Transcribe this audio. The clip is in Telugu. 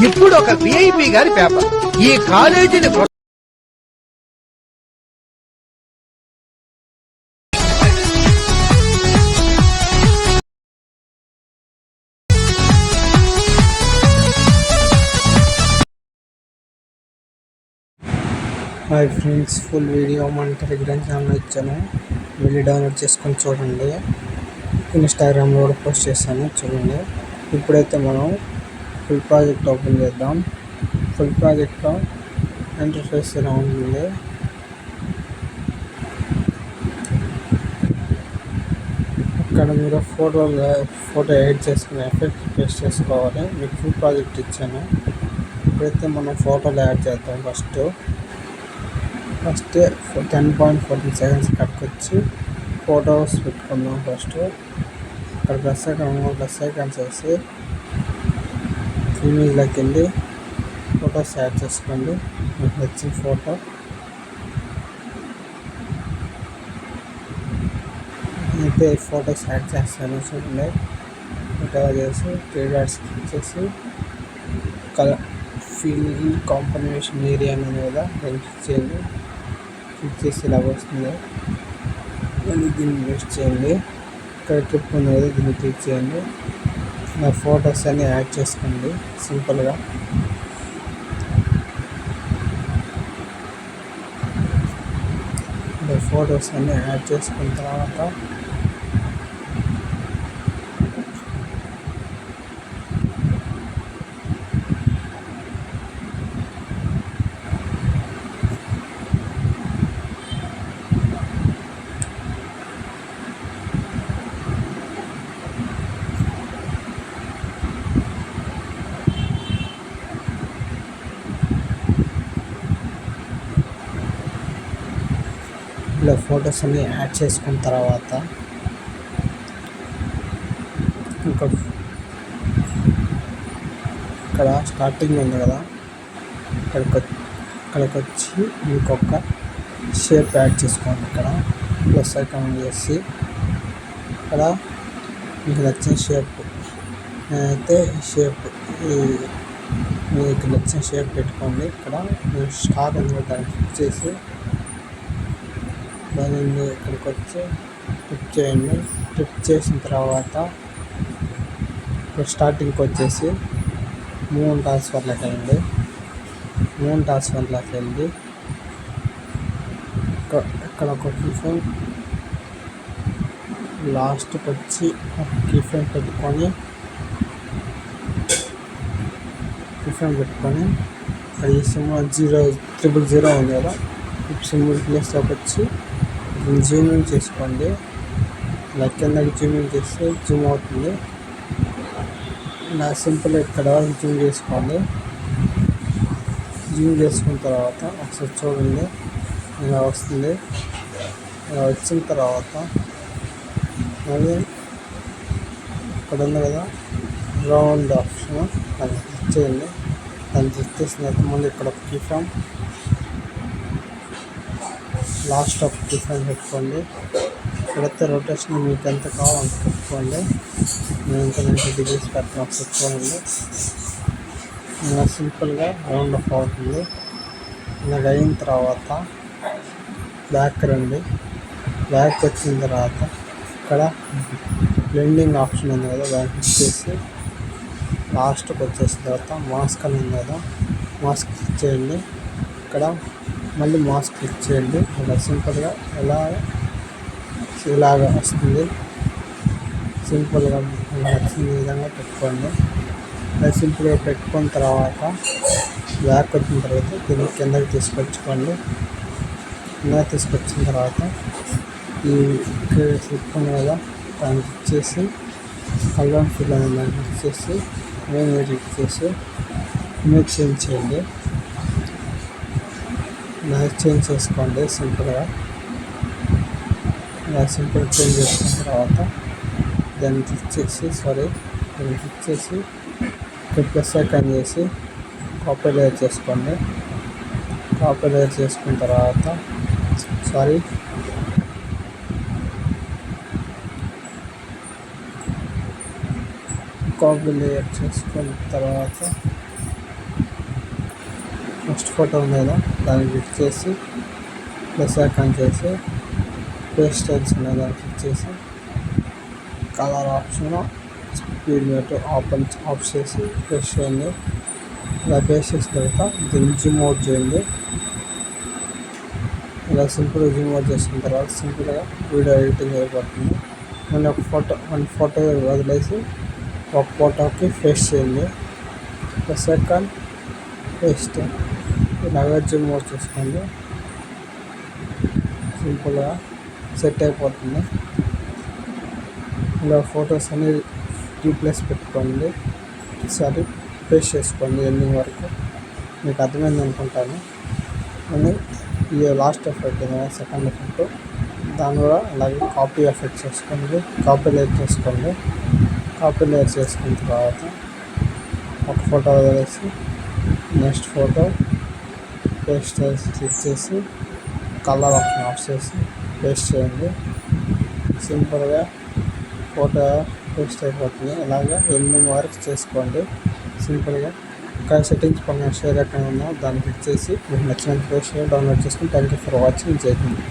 ఇప్పుడు ఒక విఐపి గారి పేపర్. ఈ కాలేజీని హాయ్ ఫ్రెండ్స్, ఫుల్ వీడియో మన టెలిగ్రామ్ ఛానల్ ఇచ్చాను, వెళ్ళి డౌన్లోడ్ చేసుకొని చూడండి. ఇన్స్టాగ్రామ్లో కూడా పోస్ట్ చేస్తాను, చూడండి. ఇప్పుడైతే మనం ఫుల్ ప్రాజెక్ట్ ఓపెన్ చేద్దాం. ఫుల్ ప్రాజెక్ట్లో ఇంటర్ఫేస్ ఇలా ఉంటుంది. అక్కడ మీరు ఫోటో ఎడిట్ చేసుకుని ఎఫెక్ట్ పేస్ట్ చేసుకోవాలి. మీకు ఫుల్ ప్రాజెక్ట్ ఇచ్చాను. ఇప్పుడైతే మనం ఫోటోలు యాడ్ చేద్దాం. ఫస్ట్ 10.14 సెకండ్స్ అక్కడికి వచ్చి ఫొటోస్ పెట్టుకుందాం. ఫస్ట్ అక్కడ ప్లస్ ఐకాన్ చేసి ఇమేజ్లోకి వెళ్ళి ఫొటోస్ యాడ్ చేసుకోండి. మీకు నచ్చిన ఫోటో అయితే ఫొటోస్ యాడ్ చేస్తాను, చూడండి. ఫోటో చేసి 3 డాట్స్ క్లిక్ చేసి కలర్ ఫిల్ కాంబినేషన్ ఏరియా అనేది కదా క్లిక్ చేయండి. క్లిక్ చేసి ఇలా వస్తుంది. మళ్ళీ దీన్ని ఇన్వెస్ట్ చేయండి. ఇక్కడ ట్రిప్ ఉంది కదా, దీన్ని క్లిక్ చేయండి. నా ఫొటోస్ అన్నీ యాడ్ చేసుకోండి సింపుల్గా. ఫొటోస్ అన్నీ యాడ్ చేసుకున్న తర్వాత ఇలా ఫొటోస్ అన్నీ యాడ్ చేసుకున్న తర్వాత ఇక్కడ స్టార్టింగ్ ఉంది కదా, ఇక్కడికి వచ్చి ఇంకొక షేప్ యాడ్ చేసుకోండి. ఇక్కడ ప్లస్ ఐకాన్ చేసి ఇక్కడ మీకు నచ్చిన షేప్, నేనైతే మీకు నచ్చిన షేప్ పెట్టుకోండి. ఇక్కడ మీరు స్టార్ ఉంది దాన్ని క్లిక్ చేసి దానిని ఇక్కడికి వచ్చి క్లిక్ చేయండి. క్లిక్ చేసిన తర్వాత ఇప్పుడు స్టార్టింగ్కి వచ్చేసి మూన్ ట్రాన్స్ఫర్లోకి వెళ్ళండి. మూన్ ట్రాన్స్ఫర్లోకి వెళ్ళి ఇక్కడ ఒక కీఫ్రేమ్ లాస్ట్కి వచ్చి ఒక కీఫ్రేమ్ పెట్టుకొని ఇక్కడ ఈ సింబల్ 000 ఉంది కదా, ఈ సింబల్ ప్లేస్లోకి వచ్చి జూమింగ్ చేసుకోండి. ఇలా కిందకి జూమింగ్ చేస్తే జూమ్ అవుతుంది. ఇలా సింపుల్ ఇక్కడ జూమ్ చేసుకోండి. జూమ్ చేసుకున్న తర్వాత ఒకసారి చూడండి, ఇలా వస్తుంది. ఇలా వచ్చిన తర్వాత మళ్ళీ ఇక్కడ ఉంది కదా రౌండ్ ఆప్షన్, దాన్ని క్లిక్ చేయండి. దాన్ని క్లిక్ చేసిన తర్వాత మళ్ళీ ఇక్కడ ఒక కీఫ్రేమ్ లాస్ట్ ఆఫ్ కీఫ్రేమ్ పెట్టుకోండి. ఇక్కడైతే రొటేషన్ మీకు ఎంత కావాలంత పెట్టుకోండి. నేను ఇంకా 90 degrees పెట్టిన పెట్టుకోండి. ఇలా సింపుల్గా రౌండ్ ఆఫ్ అవుతుంది. ఇలాగ అయిన తర్వాత బ్యాక్ రండి. బ్యాక్ వచ్చిన తర్వాత ఇక్కడ బ్లెండింగ్ ఆప్షన్ ఉంది కదా, దాన్ని క్లిక్ చేసి లాస్ట్కి వచ్చేసిన తర్వాత మాస్క్ అని ఉంది కదా, మాస్క్ క్లిక్ చేయండి. ఇక్కడ మళ్ళీ మాస్క్ క్లిక్ చేయండి. ఇలా సింపుల్గా ఇలాగ వస్తుంది. సింపుల్గా నచ్చిన విధంగా పెట్టుకోండి. ఇలా సింపుల్గా పెట్టుకున్న తర్వాత బ్యాక్ వచ్చిన తర్వాత దీన్ని కిందకి తీసుకొచ్చుకోండి. కిందకి తీసుకొచ్చిన తర్వాత ఈ స్లిప్ ఉంది కదా, దాన్ని క్లిక్ చేసి కలర్ ఫిల్ అనే దాన్ని క్లిక్ చేసి ఇమేజ్ క్లిక్ చేసి ఇమేజ్ చేంజ్ చేయండి. ఇమేజ్ చేంజ్ చేసుకోండి సింపుల్గా. ఇలా సింపుల్ చేంజ్ చేసుకున్న తర్వాత దాన్ని క్లిక్ చేసి ప్లస్ ఐకాన్ చేసి కాపీ లేయర్ చేసుకోండి. కాపీ లేయర్ చేసుకున్న తర్వాత కాపీ లేయర్ చేసుకున్న తర్వాత నెక్స్ట్ ఫోటో ఉంది కదా దాన్ని క్లిక్ చేసి ప్లస్ ఐకాన్ చేసి పేస్ట్ స్టైల్స్ ఉన్నాయి దాన్ని క్లిక్ చేసి colour option speed metre of చేసి పేస్ట్ చేయండి. ఇలా పేస్ట్ చేసిన తర్వాత దీన్ని జూమ్ అవుట్ చేయండి. ఇలా సింపుల్గా జూమ్ అవుట్ చేసిన తర్వాత సింపుల్గా వీడియో ఎడిటింగ్ అయిపోతుంది. వన్ ఫోటో వదిలేసి ఒక ఫోటోకి పేస్ట్ చేయండి. ప్లస్ ఐకాన్ పేస్ట్ ఇలాగా జూమ్ అవుట్ చేసుకోండి. సింపుల్గా సెట్ అయిపోతుంది. ఇలా ఫొటోస్ అన్ని రీప్లేస్ పెట్టుకోండి. ఒకసారి పేస్ట్ చేసుకోండి ఎండింగ్ వరకు. మీకు అర్థమైంది అనుకుంటాను. అని ఈ లాస్ట్ ఎఫెక్ట్ సెకండ్ ఎఫెక్ట్ దాన్ని కూడా అలాగే కాపీ ఎఫెక్ట్ చేసుకోండి. కాపీ లేయర్ చేసుకోండి. కాపీ లేయర్ చేసుకున్న తర్వాత ఒక ఫోటో వదిలేసి నెక్స్ట్ ఫోటో పేస్ట్ చేసి క్లిక్ చేసి కలర్ ఆప్షన్ ఆఫ్ చేసి పేస్ట్ చేయండి. సింపుల్గా ఫోటో పేస్ట్ అయిపోతుంది. ఇలాగా ఎండింగ్ వరకు చేసుకోండి సింపుల్గా. ఇంకా సెట్టింగ్స్ పైన షేర్ అకౌంట్ ఉందో దాన్ని క్లిక్ చేసి మీకు నచ్చినంత పేస్ట్ డౌన్లోడ్ చేసుకుని థ్యాంక్ యూ ఫర్ వాచింగ్. జై హింద్.